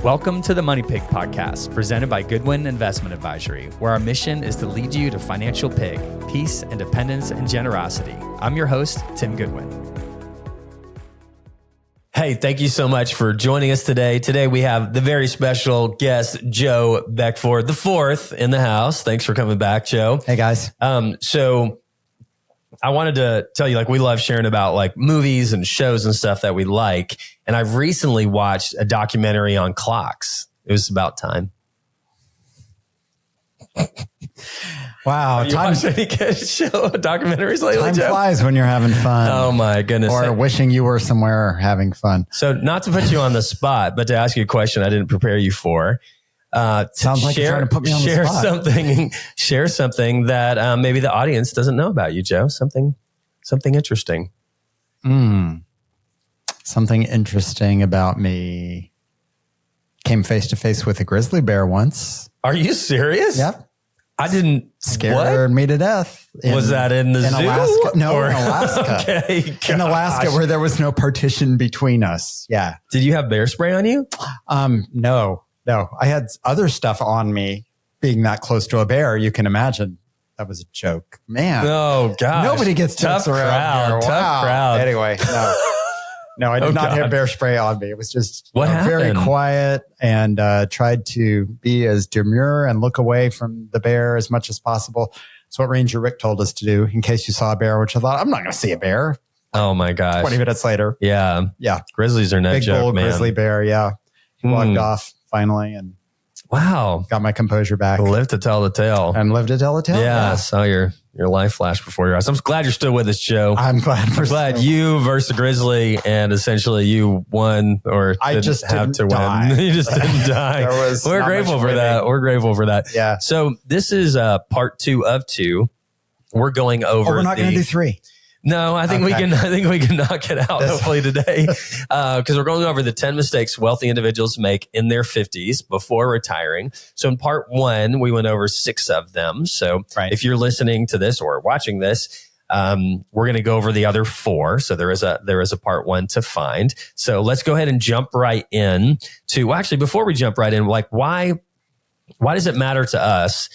Welcome to the Money Pig Podcast, presented by Goodwin Investment Advisory, where our mission is to lead you to financial pig, peace, independence, and generosity. I'm your host, Tim Goodwin. Hey, thank you so much for joining us today. Today we have the very special guest, Joe Beckford IV in the house. Thanks for coming back, Joe. Hey, guys. So I wanted to tell you, we love sharing about movies and shows and stuff that we like. And I've recently watched a documentary on clocks. It was about time. Wow. Have you watched any good documentaries lately, Time Joe? flies when you're having fun. Oh my goodness. Or wishing you were somewhere having fun. So not to put you on the spot, but to ask you a question I didn't prepare you for. Sounds like you're trying to put me on the spot. Share something that maybe the audience doesn't know about you, Joe. Something interesting. Something interesting about me. Came face to face with a grizzly bear once. Are you serious? Yep. I didn't. Scared me to death. Was that in the zoo? Alaska? No, in Alaska. Okay. In Alaska, where there was no partition between us. Yeah. Did you have bear spray on you? No. I had other stuff on me. Being that close to a bear, you can imagine. That was a joke. Man. Oh, gosh. Nobody gets tough around crowd. here. Tough crowd. Anyway, no. No, I did not have bear spray on me. It was just very quiet and tried to be as demure and look away from the bear as much as possible. It's what Ranger Rick told us to do in case you saw a bear, which I thought, I'm not going to see a bear. Oh my gosh. 20 minutes later. Yeah. Grizzlies are no Big joke, bull man. grizzly bear. Yeah. He walked off finally and got my composure back. Lived to tell the tale. And lived to tell the tale. Yeah. I saw your life flash before your eyes. I'm glad you're still with us, Joe. I'm glad. You versus the grizzly, and essentially you won, or I just have didn't to die. win. You just didn't die. We're grateful for that. We're grateful for that. Yeah. So this is part 2 of 2. We're going over. We're not going to do 3. No, I think we can knock it out hopefully today, because we're going over the 10 mistakes wealthy individuals make in their 50s before retiring. So in part 1, we went over 6 of them. So if you're listening to this or watching this, we're going to go over the other 4. So there is a part 1 to find. So let's go ahead and jump right in to, well, actually, before we jump right in, why does it matter to us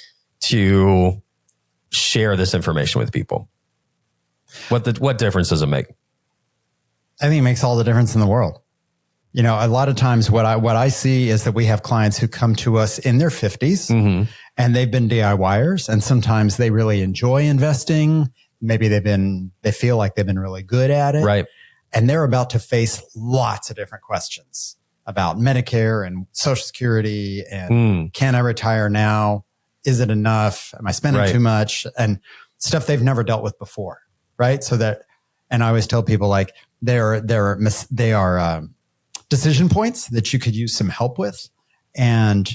to share this information with people? What difference does it make? I think it makes all the difference in the world. You know, a lot of times what I see is that we have clients who come to us in their 50s and they've been DIYers, and sometimes they really enjoy investing. Maybe they feel like they've been really good at it. Right. And they're about to face lots of different questions about Medicare and Social Security and can I retire now? Is it enough? Am I spending too much? And stuff they've never dealt with before. Right. So that, and I always tell people they are decision points that you could use some help with. And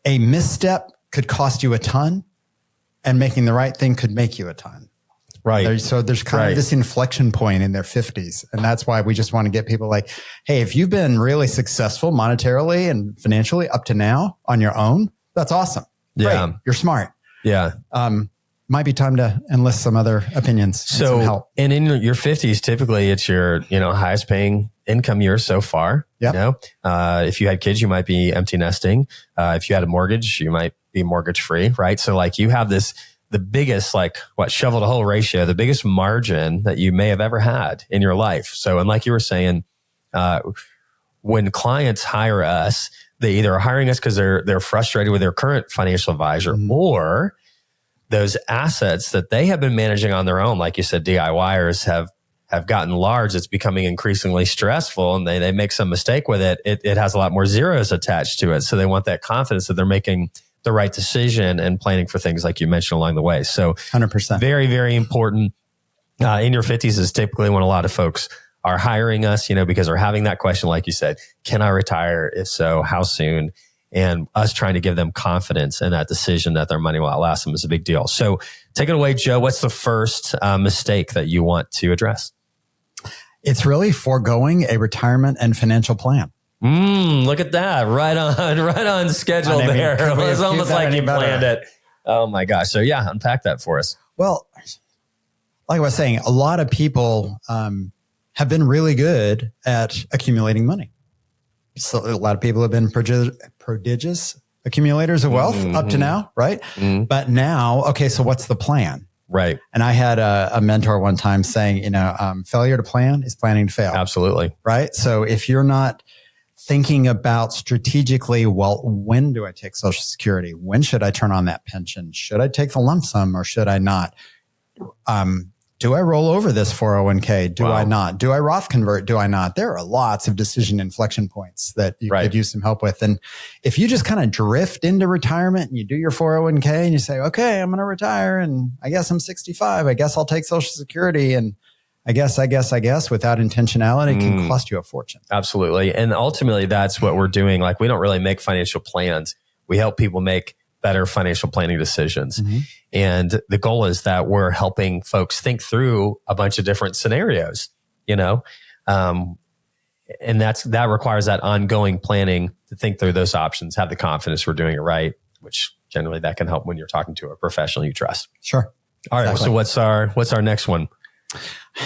a misstep could cost you a ton, and making the right thing could make you a ton. Right. So there's kind of this inflection point in their 50s. And that's why we just want to get people hey, if you've been really successful monetarily and financially up to now on your own, that's awesome. Yeah. Great. You're smart. Yeah. Might be time to enlist some other opinions. So, some help. And in your 50s, typically it's your, highest paying income year so far. Yep. If you had kids, you might be empty nesting. If you had a mortgage, you might be mortgage free, right? So you have the biggest, shovel to hole ratio, the biggest margin that you may have ever had in your life. So, and like you were saying, when clients hire us, they either are hiring us because they're frustrated with their current financial advisor, or those assets that they have been managing on their own, like you said, DIYers have gotten large. It's becoming increasingly stressful, and they make some mistake with it. It has a lot more zeros attached to it. So they want that confidence that they're making the right decision and planning for things like you mentioned along the way. So 100%. Very, very important. In your 50s is typically when a lot of folks are hiring us, because they're having that question, like you said, can I retire? If so, how soon? And us trying to give them confidence in that decision that their money will outlast them is a big deal. So take it away, Joe. What's the first mistake that you want to address? It's really foregoing a retirement and financial plan. Look at that. Right on schedule there. It was almost like you planned it. Oh my gosh. So unpack that for us. Well, like I was saying, a lot of people have been really good at accumulating money. So a lot of people have been prodigious accumulators of wealth up to now, right? But now, okay, so what's the plan? Right. And I had a mentor one time saying, failure to plan is planning to fail. Absolutely. Right. So if you're not thinking about strategically, well, when do I take Social Security? When should I turn on that pension? Should I take the lump sum or should I not? Do I roll over this 401k? Do I not? Do I Roth convert? Do I not? There are lots of decision inflection points that you could use some help with. And if you just kind of drift into retirement and you do your 401k and you say, okay, I'm going to retire and I guess I'm 65. I guess I'll take Social Security. And I guess without intentionality can cost you a fortune. Absolutely. And ultimately that's what we're doing. Like we don't really make financial plans. We help people make better financial planning decisions. And the goal is that we're helping folks think through a bunch of different scenarios, and that requires that ongoing planning to think through those options, have the confidence we're doing it right, which generally that can help when you're talking to a professional you trust. Sure. All right. So what's our next one?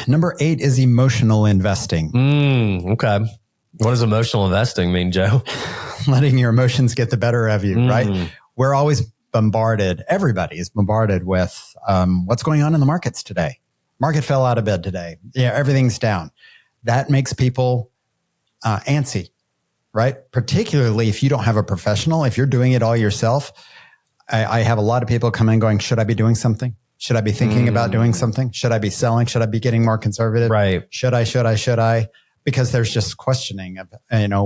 Number 8 is emotional investing. Okay. What does emotional investing mean, Joe? Letting your emotions get the better of you, right? We're always bombarded. Everybody is bombarded with what's going on in the markets today. Market fell out of bed today. Yeah, everything's down. That makes people antsy, right? Particularly if you don't have a professional. If you're doing it all yourself, I have a lot of people come in going, should I be doing something? Should I be thinking about doing something? Should I be selling? Should I be getting more conservative? Right. Should I? Because there's just questioning of,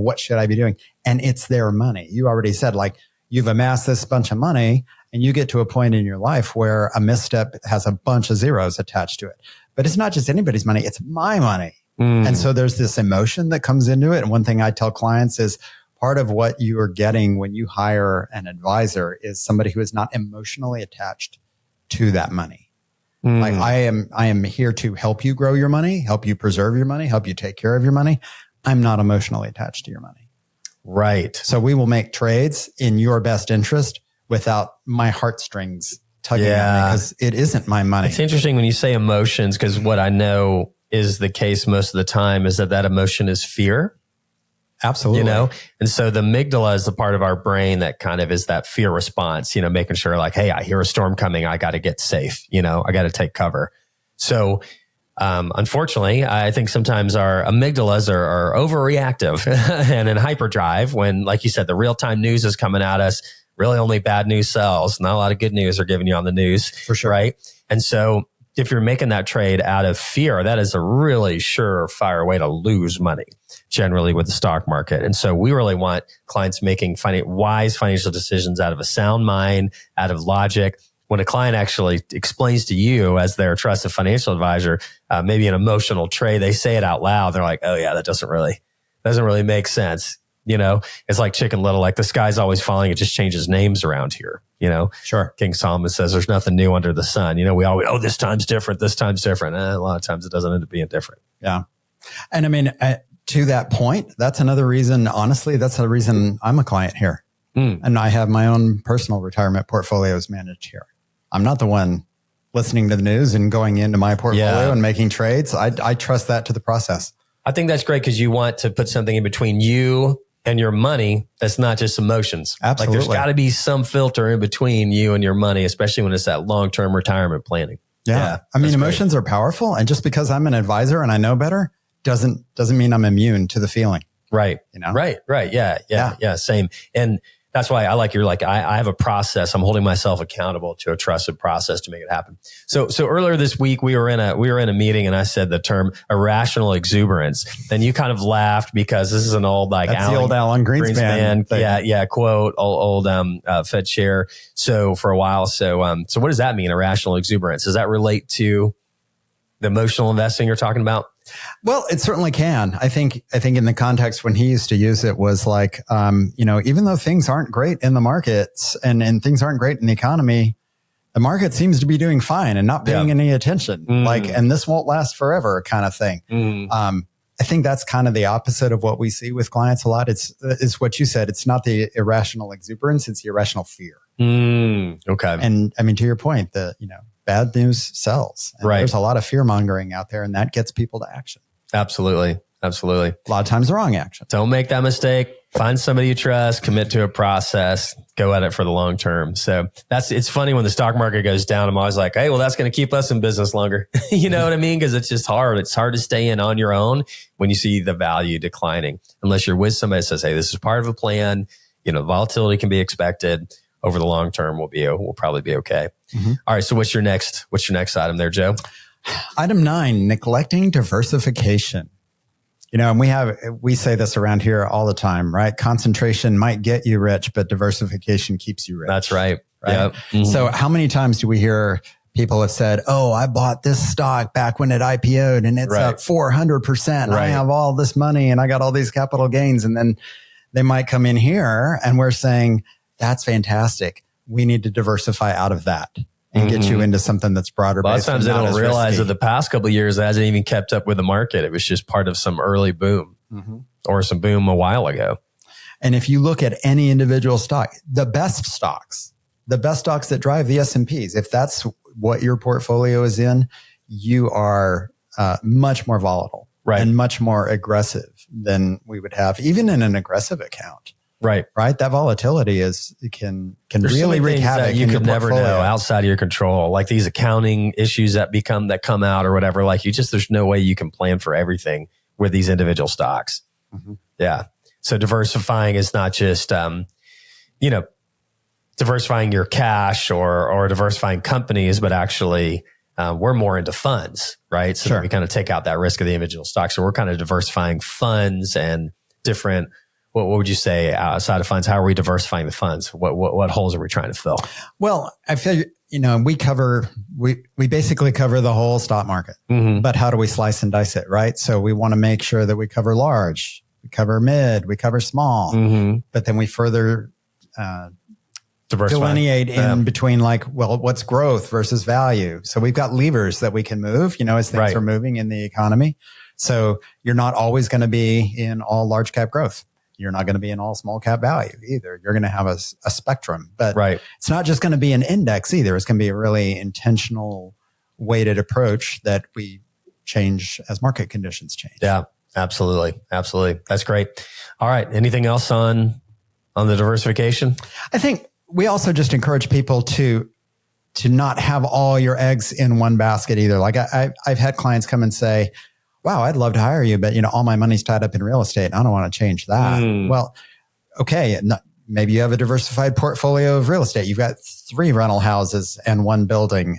what should I be doing? And it's their money. You already said, like, you've amassed this bunch of money and you get to a point in your life where a misstep has a bunch of zeros attached to it. But it's not just anybody's money. It's my money. And so there's this emotion that comes into it. And one thing I tell clients is part of what you are getting when you hire an advisor is somebody who is not emotionally attached to that money. Like I am here to help you grow your money, help you preserve your money, help you take care of your money. I'm not emotionally attached to your money. Right. So we will make trades in your best interest without my heartstrings tugging at me because it isn't my money. It's interesting when you say emotions, because what I know is the case most of the time is that emotion is fear. Absolutely. And so the amygdala is the part of our brain that kind of is that fear response, making sure like, hey, I hear a storm coming. I got to get safe. I got to take cover. So unfortunately, I think sometimes our amygdalas are overreactive and in hyperdrive when, like you said, the real-time news is coming at us. Really only bad news sells. Not a lot of good news are giving you on the news. For sure. Right. And so if you're making that trade out of fear, that is a really surefire way to lose money generally with the stock market. And so we really want clients making wise financial decisions out of a sound mind, out of logic. When a client actually explains to you as their trusted financial advisor, maybe an emotional trade, they say it out loud. They're like, oh yeah, that doesn't really make sense. It's like Chicken Little, like the sky's always falling. It just changes names around here. Sure. King Solomon says there's nothing new under the sun. We always, this time's different. This time's different. A lot of times it doesn't end up being different. Yeah. And I mean, to that point, that's another reason, honestly, that's the reason I'm a client here. And I have my own personal retirement portfolios managed here. I'm not the one listening to the news and going into my portfolio and making trades. I trust that to the process. I think that's great because you want to put something in between you and your money that's not just emotions. Absolutely. Like there's got to be some filter in between you and your money, especially when it's that long-term retirement planning. Yeah. I mean, emotions are powerful. And just because I'm an advisor and I know better doesn't mean I'm immune to the feeling. Right. Right. Yeah. Same. And that's why I have a process. I'm holding myself accountable to a trusted process to make it happen. So earlier this week, we were in a meeting and I said the term irrational exuberance. Then you kind of laughed because this is an old, like, that's the old Alan Greenspan thing. Yeah. Quote, old Fed chair. So for a while. So what does that mean? Irrational exuberance. Does that relate to the emotional investing you're talking about? Well, it certainly can. I think in the context when he used to use it was like, even though things aren't great in the markets and things aren't great in the economy, the market seems to be doing fine and not paying any attention. And this won't last forever kind of thing. I think that's kind of the opposite of what we see with clients a lot. It's what you said. It's not the irrational exuberance. It's the irrational fear. Okay. And I mean, to your point, bad news sells. And there's a lot of fear mongering out there and that gets people to action. Absolutely. Absolutely. A lot of times the wrong action. Don't make that mistake. Find somebody you trust, commit to a process, go at it for the long term. So it's funny when the stock market goes down, I'm always like, hey, well, that's going to keep us in business longer. You know what I mean? Because it's just hard. It's hard to stay in on your own when you see the value declining, unless you're with somebody that says, hey, this is part of a plan. You know, volatility can be expected. Over the long term, we'll probably be okay. Mm-hmm. All right. So what's your next item there, Joe? Item 9, neglecting diversification. You know, and we say this around here all the time, right? Concentration might get you rich, but diversification keeps you rich. That's right. Yep. Mm-hmm. So how many times do we hear people have said, oh, I bought this stock back when it IPO'd and it's up 400%. I have all this money and I got all these capital gains. And then they might come in here and we're saying, that's fantastic. We need to diversify out of that and get you into something that's broader. A lot of times they don't realize that the past couple of years it hasn't even kept up with the market. It was just part of some early boom or some boom a while ago. And if you look at any individual stock, the best stocks that drive the S&Ps, if that's what your portfolio is in, you are much more volatile and much more aggressive than we would have, even in an aggressive account. Right. That volatility can really wreak havoc. You could never know outside of your control, like these accounting issues that come out or whatever. Like there's no way you can plan for everything with these individual stocks. Mm-hmm. Yeah. So diversifying is not just, diversifying your cash or diversifying companies, but actually, we're more into funds, right? So that we kind of take out that risk of the individual stocks. So we're kind of diversifying funds and different. What would you say outside of funds? How are we diversifying the funds? What holes are we trying to fill? Well, I feel, we basically cover the whole stock market, but how do we slice and dice it, right? So we want to make sure that we cover large, we cover mid, we cover small, but then we further delineate in between what's growth versus value. So we've got levers that we can move, as things are moving in the economy. So you're not always going to be in all large cap growth. You're not going to be in all small cap value either. You're going to have a spectrum, but it's not just going to be an index either. It's going to be a really intentional weighted approach that we change as market conditions change. Yeah, absolutely. Absolutely. That's great. All right. Anything else on the diversification? I think we also just encourage people to not have all your eggs in one basket either. Like I've had clients come and say, wow, I'd love to hire you, but all my money's tied up in real estate. I don't want to change that. Well, okay. Maybe you have a diversified portfolio of real estate. You've got 3 rental houses and 1 building,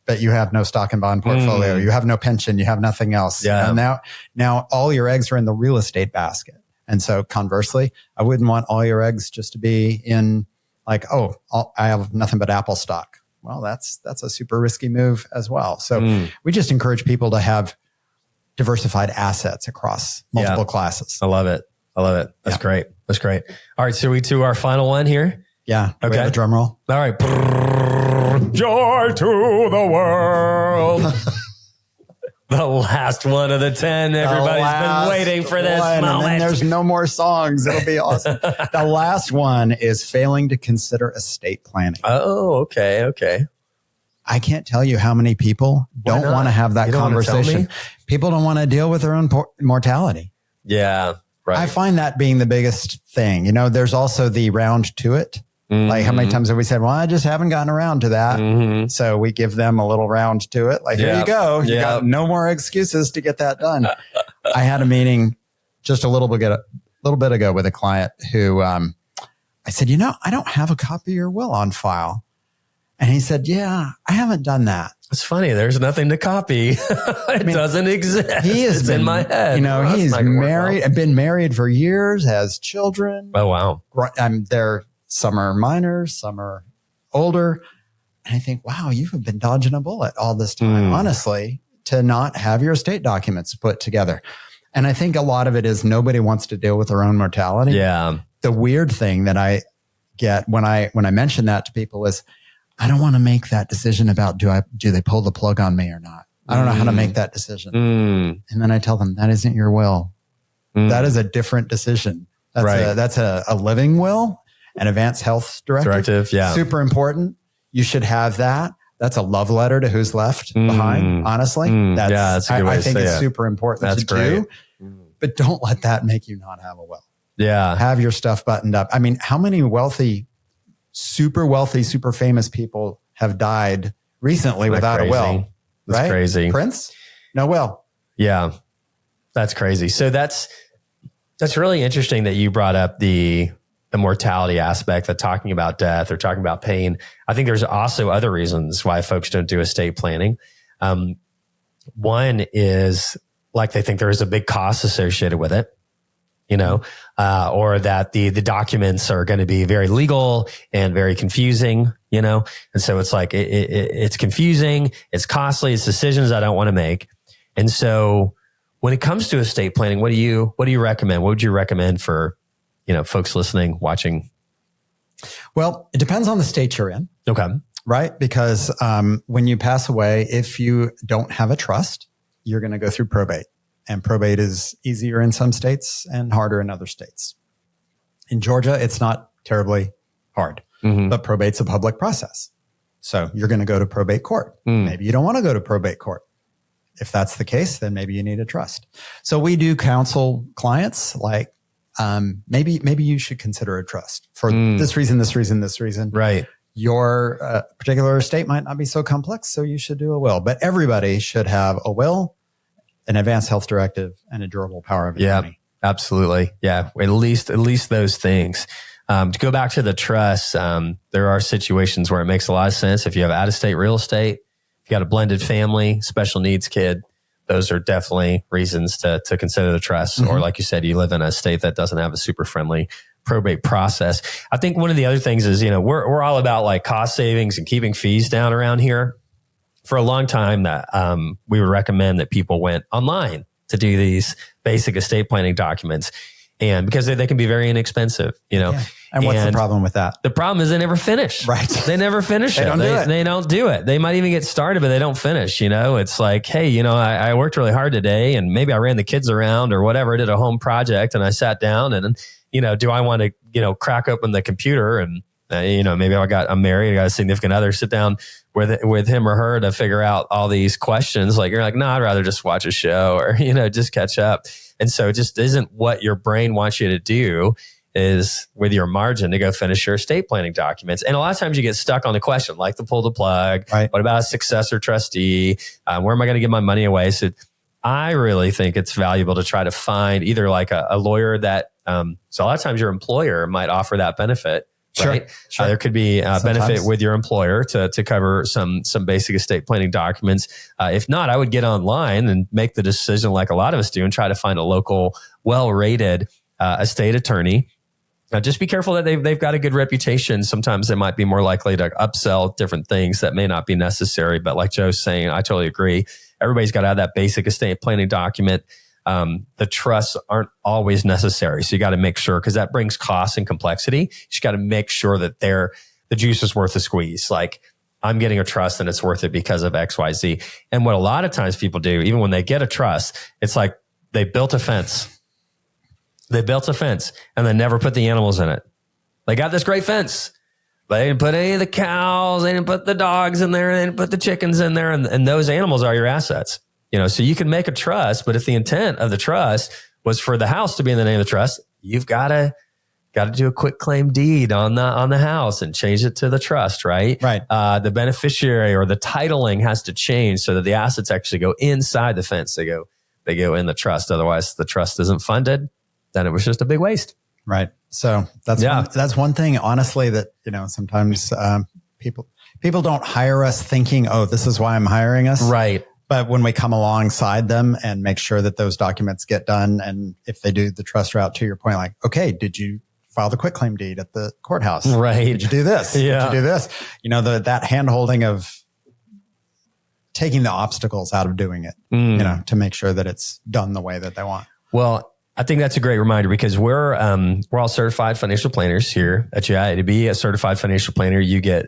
but you have no stock and bond portfolio. You have no pension. You have nothing else. Yeah. Now all your eggs are in the real estate basket. And so conversely, I wouldn't want all your eggs just to be in I have nothing but Apple stock. Well, that's a super risky move as well. So we just encourage people to have diversified assets across multiple classes. I love it. That's great. That's great. All right. So we to our final one here. Yeah. Okay. We have a drum roll. All right. Joy to the world. The last one of the 10. Everybody's been waiting for this moment. And then there's no more songs. It'll be awesome. The last one is failing to consider estate planning. Oh, okay. Okay. I can't tell you how many people don't want to have that conversation. People don't want to deal with their own mortality. Yeah. Right. I find that being the biggest thing. There's also the round to it. Like how many times have we said, well, I just haven't gotten around to that. So we give them a little round to it. Like, here you go. You got no more excuses to get that done. I had a meeting just a little bit ago with a client who, I said, I don't have a copy of your will on file. And he said, yeah, I haven't done that. It's funny. There's nothing to copy. It doesn't exist. It's in my head. He's married, been married for years, has children. Oh, wow. Some are minors, some are older. And I think, wow, you have been dodging a bullet all this time, honestly, to not have your estate documents put together. And I think a lot of it is nobody wants to deal with their own mortality. Yeah. The weird thing that I get when I mention that to people is, I don't want to make that decision about do they pull the plug on me or not. I don't know how to make that decision. And then I tell them that isn't your will. That is a different decision. That's a living will, an advanced health directive. Yeah. Super important. You should have that. That's a love letter to who's left behind, honestly. That's a good way I to think say it's it. super important to do, but don't let that make you not have a will. Yeah. Have your stuff buttoned up. I mean, how many wealthy, super famous people have died recently without a will? That's crazy. Prince? No will. Yeah. That's crazy. So that's really interesting that you brought up the mortality aspect, that talking about death or talking about pain. I think there's also other reasons why folks don't do estate planning. One is like they think there is a big cost associated with it, or that the documents are going to be very legal and very confusing, and so it's like it's confusing, it's costly, it's decisions I don't want to make. And so when it comes to estate planning, what do you recommend? What would you recommend for folks listening, watching? Well, it depends on the state you're in. Okay. Right? Because when you pass away, if you don't have a trust, you're going to go through probate. And probate is easier in some states and harder in other states. In Georgia, it's not terribly hard, but probate's a public process. So you're going to go to probate court. Maybe you don't want to go to probate court. If that's the case, then maybe you need a trust. So we do counsel clients like, maybe you should consider a trust for this reason. Right. Your particular estate might not be so complex, so you should do a will. But everybody should have a will, an advanced health directive, and a durable power of attorney. Yeah, absolutely. Yeah, at least those things. To go back to the trust, there are situations where it makes a lot of sense. If you have out-of-state real estate, if you got a blended family, special needs kid, those are definitely reasons to consider the trust. Or like you said, you live in a state that doesn't have a super friendly probate process. I think one of the other things is, we're all about like cost savings and keeping fees down around here. For a long time that we would recommend that people went online to do these basic estate planning documents. And because they can be very inexpensive, Yeah. And what's the problem with that? The problem is they never finish. Right. They never finish it. They don't do it. They might even get started, but they don't finish. It's like, hey, I worked really hard today and maybe I ran the kids around or whatever, did a home project and I sat down and, do I want to, crack open the computer and, maybe I'm married, I got a significant other, sit down with him or her to figure out all these questions. Like, you're like, no, I'd rather just watch a show or, just catch up. And so it just isn't what your brain wants you to do is with your margin to go finish your estate planning documents. And a lot of times you get stuck on the question, like to pull the plug. Right. What about a successor trustee? Where am I going to give my money away? So I really think it's valuable to try to find either like a lawyer that, so a lot of times your employer might offer that benefit. Right. Sure. There could be a benefit with your employer to cover some basic estate planning documents. If not, I would get online and make the decision like a lot of us do and try to find a local, well-rated estate attorney. Just be careful that they've got a good reputation. Sometimes they might be more likely to upsell different things that may not be necessary. But like Joe's saying, I totally agree. Everybody's got to have that basic estate planning document. The trusts aren't always necessary. So you got to make sure, because that brings cost and complexity. You just got to make sure that the juice is worth the squeeze. Like, I'm getting a trust and it's worth it because of X, Y, Z. And what a lot of times people do, even when they get a trust, it's like they built a fence. They built a fence and they never put the animals in it. They got this great fence, but they didn't put any of the cows. They didn't put the dogs in there. They didn't put the chickens in there. And those animals are your assets. So you can make a trust, but if the intent of the trust was for the house to be in the name of the trust, you've got to do a quick claim deed on the house and change it to the trust, right? Right. The beneficiary or the titling has to change so that the assets actually go inside the fence. They go in the trust. Otherwise, the trust isn't funded. Then it was just a big waste. Right. So that's one thing, honestly, that sometimes people don't hire us thinking, oh, this is why I'm hiring us. Right. But when we come alongside them and make sure that those documents get done, and if they do the trust route, to your point, like, okay, did you file the quitclaim deed at the courthouse? Right. Did you do this? Yeah. Did you do this? That hand-holding of taking the obstacles out of doing it, to make sure that it's done the way that they want. Well, I think that's a great reminder because we're all certified financial planners here at GI. To be a certified financial planner, you get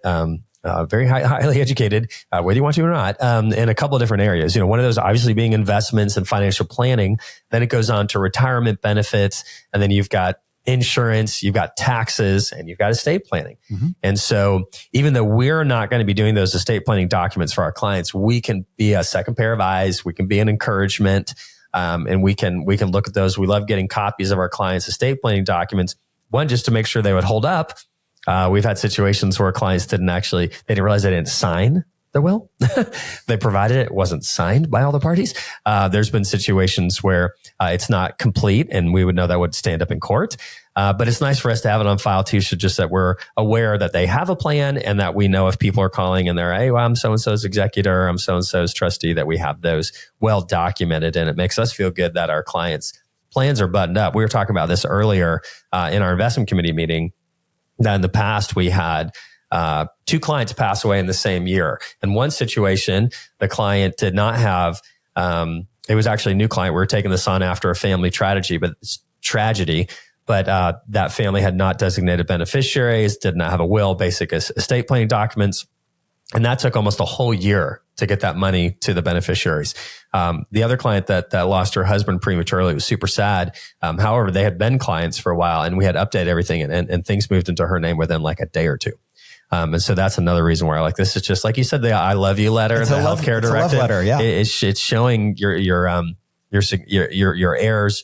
very highly educated, whether you want to or not, in a couple of different areas. One of those obviously being investments and financial planning. Then it goes on to retirement benefits. And then you've got insurance, you've got taxes, and you've got estate planning. And so even though we're not going to be doing those estate planning documents for our clients, we can be a second pair of eyes. We can be an encouragement. And we can look at those. We love getting copies of our clients' estate planning documents. One, just to make sure they would hold up. We've had situations where clients didn't realize they didn't sign the will. They provided it. It wasn't signed by all the parties. There's been situations where it's not complete, and we would know that would stand up in court. But it's nice for us to have it on file too, so just that we're aware that they have a plan, and that we know if people are calling and they're, hey, well, I'm so-and-so's executor, I'm so-and-so's trustee, that we have those well documented. And it makes us feel good that our clients' plans are buttoned up. We were talking about this earlier in our investment committee meeting, that in the past we had 2 clients pass away in the same year. In one situation, the client did not have, it was actually a new client. We were taking this on after a family tragedy, but that family had not designated beneficiaries, did not have a will, basic estate planning documents. And that took almost a whole year to get that money to the beneficiaries. The other client that lost her husband prematurely was super sad. However, they had been clients for a while, and we had updated everything, and things moved into her name within like a day or two. And so that's another reason why this is just like you said, the I love you letter, it's the healthcare directive. It's a love letter, yeah. It's showing your heirs,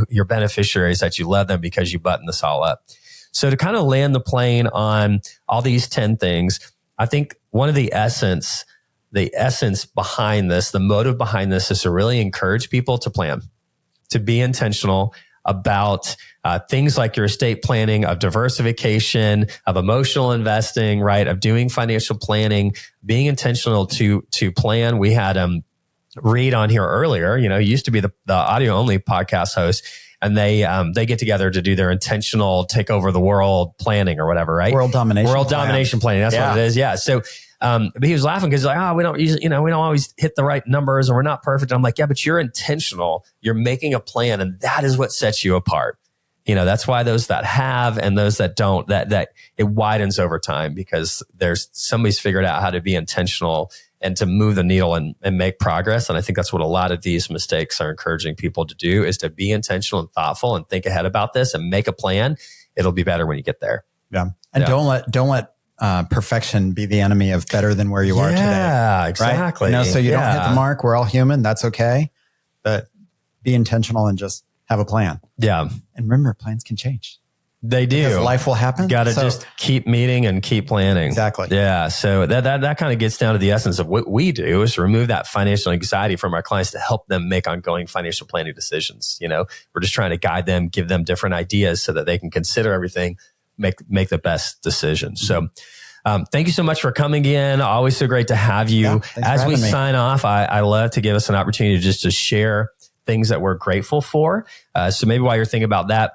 your beneficiaries, that you love them because you button this all up. So to kind of land the plane on all these 10 things, I think one of the essence behind this, the motive behind this, is to really encourage people to plan, to be intentional about things like your estate planning, of diversification, of emotional investing, right? Of doing financial planning, being intentional to plan. We had Reed on here earlier. He used to be the audio only podcast host, and they get together to do their intentional take over the world planning or whatever, right? World domination planning. That's what it is. Yeah. So, but he was laughing because he's like, we don't always hit the right numbers, and we're not perfect. I'm like, yeah, but you're intentional. You're making a plan, and that is what sets you apart. That's why those that have and those that don't, that it widens over time, because somebody's figured out how to be intentional and to move the needle and make progress. And I think that's what a lot of these mistakes are encouraging people to do, is to be intentional and thoughtful and think ahead about this and make a plan. It'll be better when you get there. Yeah. And don't let perfection be the enemy of better than where you are today. Yeah, exactly. Right? So you don't hit the mark. We're all human. That's okay. But be intentional and just have a plan. Yeah. And remember, plans can change. They do. Because life will happen. Got to just keep meeting and keep planning. Exactly. Yeah. So that kind of gets down to the essence of what we do, is remove that financial anxiety from our clients to help them make ongoing financial planning decisions. We're just trying to guide them, give them different ideas so that they can consider everything, make the best decisions. So, thank you so much for coming in. Always so great to have you. Yeah, as we sign off, I love to give us an opportunity just to share things that we're grateful for. So maybe while you're thinking about that,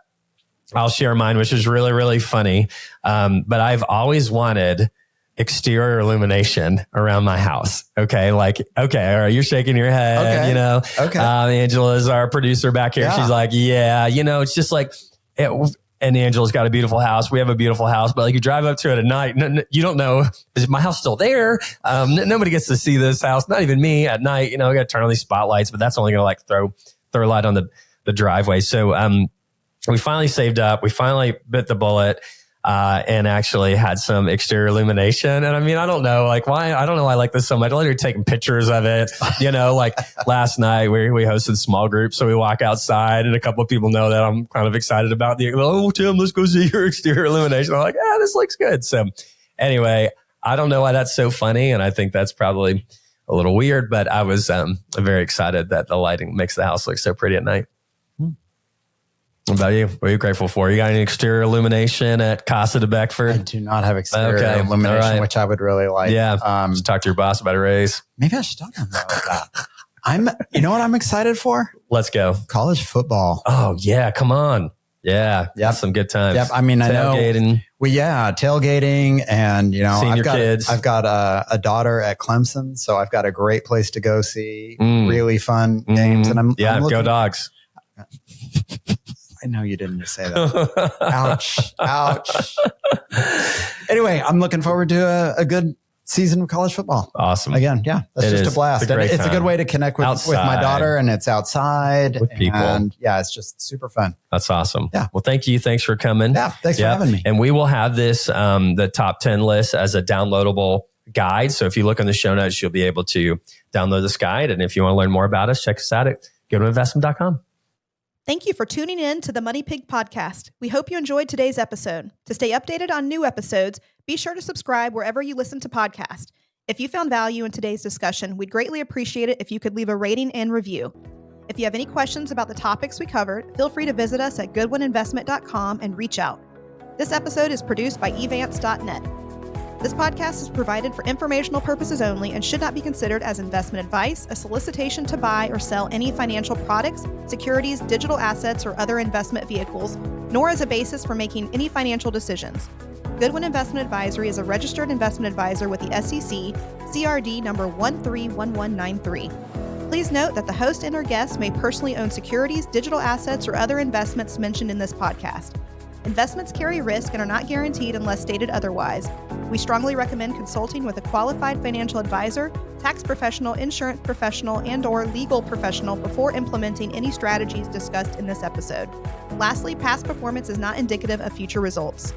I'll share mine, which is really, really funny. But I've always wanted exterior illumination around my house. Okay. All right. You're shaking your head, Okay. Angela's our producer back here. Yeah. She's like, yeah, it's just like, and Angela's got a beautiful house. We have a beautiful house, but you drive up to it at night, you don't know, is my house still there? Nobody gets to see this house, not even me at night. We got to turn on these spotlights, but that's only going to throw a light on the driveway. So, we finally saved up. We finally bit the bullet, and actually had some exterior illumination. And I don't know, why. I don't know why I like this so much. I literally taking pictures of it. Last night we hosted a small group. So we walk outside, and a couple of people know that I'm kind of excited about Tim, let's go see your exterior illumination. I'm like, this looks good. So anyway, I don't know why that's so funny. And I think that's probably a little weird, but I was very excited that the lighting makes the house look so pretty at night. What about you? What are you grateful for? You got any exterior illumination at Casa de Beckford? I do not have exterior illumination, which I would really like. Yeah. Just talk to your boss about a raise. Maybe I should talk to him about that. You know what I'm excited for? Let's go. College football. Oh yeah. Come on. Yeah. Yep. Some good times. Yep. I know. Tailgating and, senior kids. I've got a daughter at Clemson, so I've got a great place to go see really fun games. And I'm go Dogs. I know you didn't just say that. Ouch. Anyway, I'm looking forward to a good season of college football. Awesome. Again, yeah, that's just a blast. It's a good way to connect with my daughter, and it's outside with people. And yeah, it's just super fun. That's awesome. Yeah. Well, thank you. Thanks for coming. Yeah. Thanks for having me. And we will have this, the top 10 list as a downloadable guide. So if you look in the show notes, you'll be able to download this guide. And if you want to learn more about us, check us out at gotoinvestment.com. Thank you for tuning in to the Money Pig Podcast. We hope you enjoyed today's episode. To stay updated on new episodes, be sure to subscribe wherever you listen to podcasts. If you found value in today's discussion, we'd greatly appreciate it if you could leave a rating and review. If you have any questions about the topics we covered, feel free to visit us at goodwinvestment.com and reach out. This episode is produced by evance.net. This podcast is provided for informational purposes only and should not be considered as investment advice, a solicitation to buy or sell any financial products, securities, digital assets, or other investment vehicles, nor as a basis for making any financial decisions. Goodwin Investment Advisory is a registered investment advisor with the SEC, CRD number 131193. Please note that the host and or guests may personally own securities, digital assets, or other investments mentioned in this podcast. Investments carry risk and are not guaranteed unless stated otherwise. We strongly recommend consulting with a qualified financial advisor, tax professional, insurance professional, and/or legal professional before implementing any strategies discussed in this episode. Lastly, past performance is not indicative of future results.